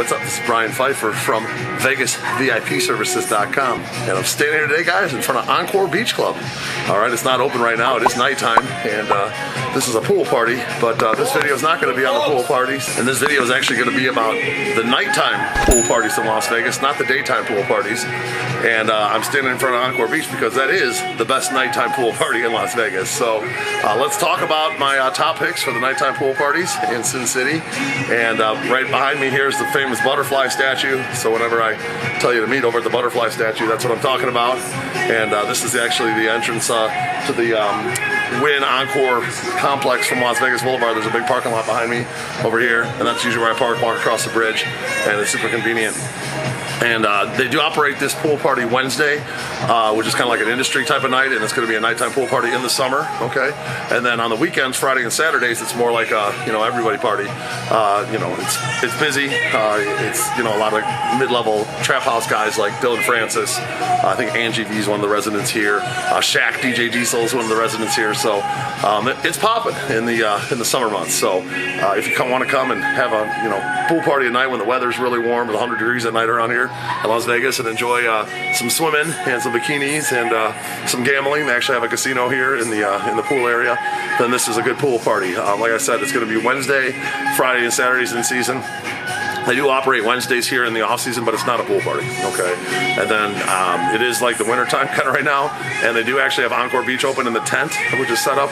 what's up? This is Brian Pfeiffer from VegasVIPServices.com, and I'm standing here today, guys, in front of Encore Beach Club. All right, it's not open right now. It is nighttime, and this is a pool party, but this video is not going to be on the pool parties, and this video is actually going to be about the nighttime pool parties in Las Vegas, not the daytime pool parties. And I'm standing in front of Encore Beach because that is the best nighttime pool party in Las Vegas. So let's talk about my top picks for the nighttime pool parties in Sin City. And right behind me here is the famous butterfly statue. So whenever I tell you to meet over at the butterfly statue, that's what I'm talking about. And this is actually the entrance to the Wynn Encore complex from Las Vegas Boulevard. There's a big parking lot behind me over here, and that's usually where I park, walk across the bridge, and it's super convenient. And they do operate this pool party Wednesday, which is kind of like an industry type of night, and it's going to be a nighttime pool party in the summer, okay? And then on the weekends, Friday and Saturdays, it's more like a, everybody party. It's busy. It's, a lot of mid-level trap house guys like Dillon Francis. I think Angie Vee is one of the residents here. SHAQ DJ Diesel is one of the residents here. So it's popping in the summer months. So if you want to come and have a pool party at night when the weather's really warm, with 100 degrees at night around here in Las Vegas, and enjoy some swimming and some bikinis and some gambling. They actually have a casino here in the pool area. Then this is a good pool party. Like I said, it's going to be Wednesday, Friday, and Saturdays in season. They do operate Wednesdays here in the off season, but it's not a pool party, okay? And then it is like the winter time kind of right now, and they do actually have Encore Beach open in the tent, which is set up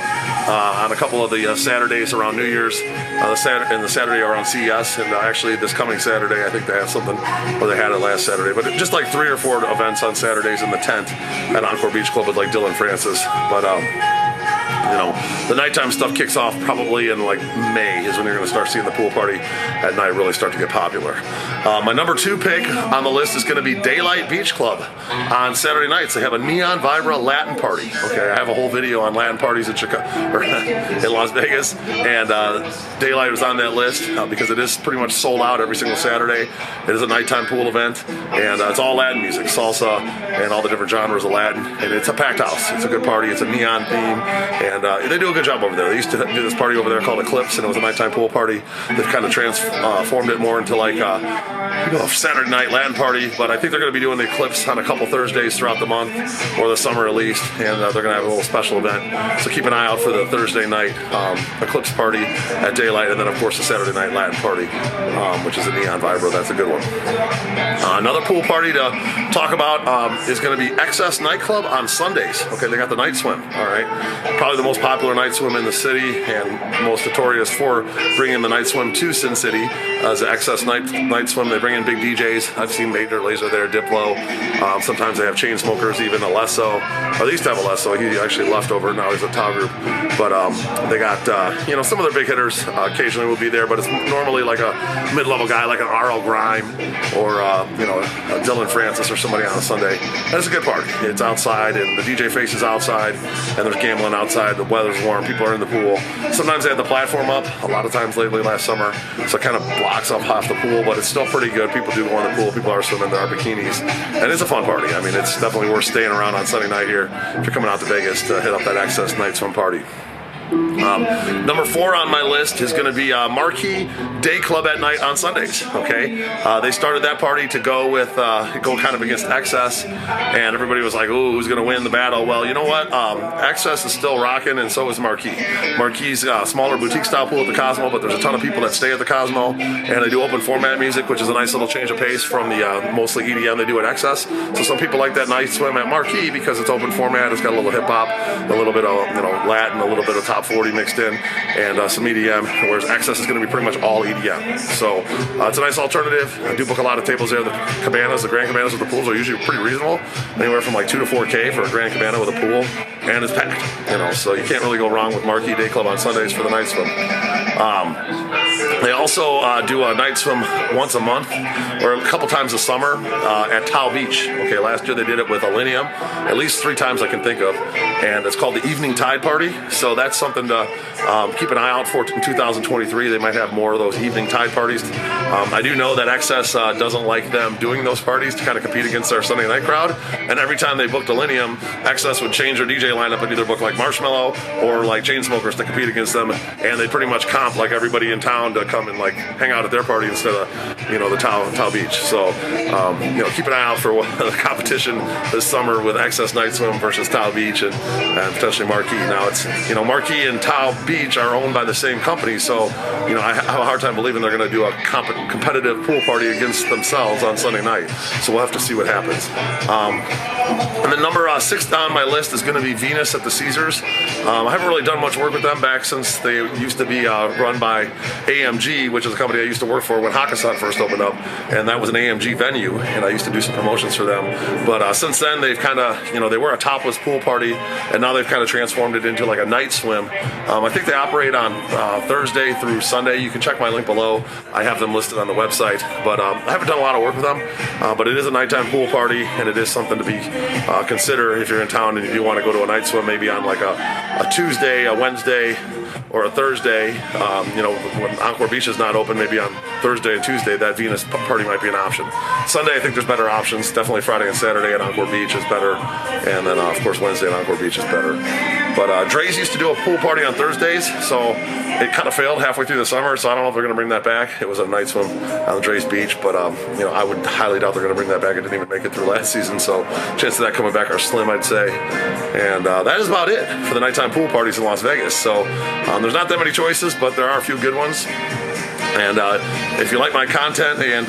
on a couple of the Saturdays around New Year's, and the Saturday around CES, and actually this coming Saturday, I think they have something, or they had it last Saturday, but just like 3 or 4 events on Saturdays in the tent at Encore Beach Club with like Dillon Francis, but the nighttime stuff kicks off probably in like May is when you're going to start seeing the pool party at night really start to get popular. My number 2 pick on the list is going to be Daylight Beach Club. On Saturday nights, they have a Neon Vibra Latin party. Okay, I have a whole video on Latin parties in Las Vegas, and Daylight was on that list because it is pretty much sold out every single Saturday. It is a nighttime pool event, and it's all Latin music, salsa, and all the different genres of Latin, and it's a packed house. It's a good party. It's a neon theme, and they do a good job over there. They used to do this party over there called Eclipse, and it was a nighttime pool party. They've kind of transformed it more into like a Saturday night Latin party, but I think they're going to be doing the Eclipse on a couple Thursdays throughout the month, or the summer at least, and they're going to have a little special event. So keep an eye out for the Thursday night Eclipse party at Daylight, and then of course the Saturday night Latin party, which is a Neon Vibra. That's a good one. Another pool party to talk about is going to be XS Nightclub on Sundays. Okay, they got the night swim, all right? Probably the most popular night swim in the city, and most notorious for bringing the night swim to Sin City as an XS night swim. They bring in big DJs. I've seen Major Lazer there, Diplo. Sometimes they have chain smokers, even Alesso. Or they used to have Alesso. He actually left over. Now he's a Tau group. But they got some of their big hitters occasionally will be there, but it's normally like a mid-level guy like an R.L. Grime or a Dillon Francis or somebody on a Sunday. And it's a good party. It's outside, and the DJ faces outside, and there's gambling outside. The weather's warm. People are in the pool. Sometimes they have the platform up. A lot of times lately last summer, so it kind of blocks up half the pool, but it's still pretty good. People do go in the pool. People are swimming. There are bikinis, and it's a fun party. I mean, it's definitely worth staying around on Sunday night here if you're coming out to Vegas to hit up that XS night swim party. Number 4 on my list is going to be Marquee Day Club at night on Sundays. Okay, they started that party to go kind of against XS, and everybody was like, "Ooh, who's going to win the battle?" Well, you know what? XS is still rocking, and so is Marquee. Marquee's smaller boutique style pool at the Cosmo, but there's a ton of people that stay at the Cosmo, and they do open format music, which is a nice little change of pace from the mostly EDM they do at XS. So some people like that night swim at Marquee because it's open format. It's got a little hip hop, a little bit of Latin, a little bit of top 40 mixed in, and some EDM, whereas XS is going to be pretty much all EDM. So it's a nice alternative. I do book a lot of tables there. The grand cabanas with the pools are usually pretty reasonable, anywhere from like $2 to $4K for a grand cabana with a pool, and it's packed. So you can't really go wrong with Marquee Day Club on Sundays for the night swim. They also do a night swim once a month, or a couple times a summer at Tau Beach. Okay, last year they did it with Alinea, at least 3 times I can think of, and it's called the Evening Tide Party. So that's something to keep an eye out for in 2023. They might have more of those Evening Tide parties. I do know that XS doesn't like them doing those parties to kind of compete against our Sunday night crowd, and every time they booked Alinea, XS would change their DJ lineup and either book like Marshmello or like Chainsmokers to compete against them, and they pretty much comp like everybody in town to come and like hang out at their party instead of, you know, the Tao Beach. So, you know, keep an eye out for the competition this summer with Access Night Swim versus Tao Beach and potentially Marquee. Now it's, you know, Marquee and Tao Beach are owned by the same company, so, you know, I have a hard time believing they're going to do a competitive pool party against themselves on Sunday night. So we'll have to see what happens. And then number 6 on my list is going to be Venus at the Caesars. I haven't really done much work with them back since they used to be run by AMG, which is a company I used to work for when Hakkasan first opened up, and that was an AMG venue, and I used to do some promotions for them. But since then, they've kind of, you know, they were a topless pool party, and now they've kind of transformed it into like a night swim. I think they operate on Thursday through Sunday. You can check my link below. I have them listed on the website, but I haven't done a lot of work with them. But it is a nighttime pool party, and it is something to be consider if you're in town and you want to go to a night swim, maybe on like a Tuesday, a Wednesday, or a Thursday. You know, when Encore Beach is not open, maybe on Thursday and Tuesday, that Venus party might be an option. Sunday, I think there's better options. Definitely Friday and Saturday at Encore Beach is better. And then, of course, Wednesday at Encore Beach is better. But Dre's used to do a pool party on Thursdays, so it kind of failed halfway through the summer, so I don't know if they're going to bring that back. It was a night swim on Dre's Beach, but, you know, I would highly doubt they're going to bring that back. It didn't even make it through last season, so chances of that coming back are slim, I'd say. And that is about it for the nighttime pool parties in Las Vegas. So there's not that many choices, but there are a few good ones. And if you like my content and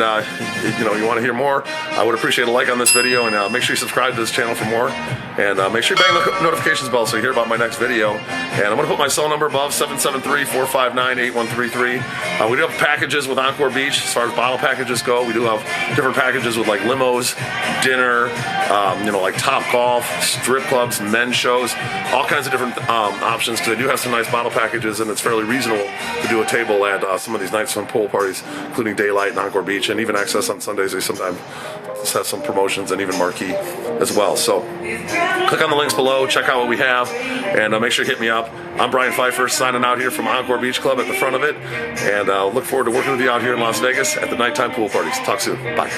you know, you want to hear more, I would appreciate a like on this video, and make sure you subscribe to this channel for more. And make sure you bang the notifications bell so you hear about my next video. And I'm going to put my cell number above, 773-459-8133. We do have packages with Encore Beach as far as bottle packages go. We do have different packages with like limos, dinner, you know, like Top Golf, strip clubs, men's shows, all kinds of different options, because I do have some nice bottle packages, and it's fairly reasonable to do a table at some of these night swim pool parties, including Daylight and Encore Beach, and even Access on Sundays. They sometimes have some promotions, and even Marquee as well. So click on the links below, check out what we have, and make sure you hit me up. I'm Brian Pfeiffer, signing out here from Encore Beach Club at the front of it, and look forward to working with you out here in Las Vegas at the nighttime pool parties. Talk soon. Bye.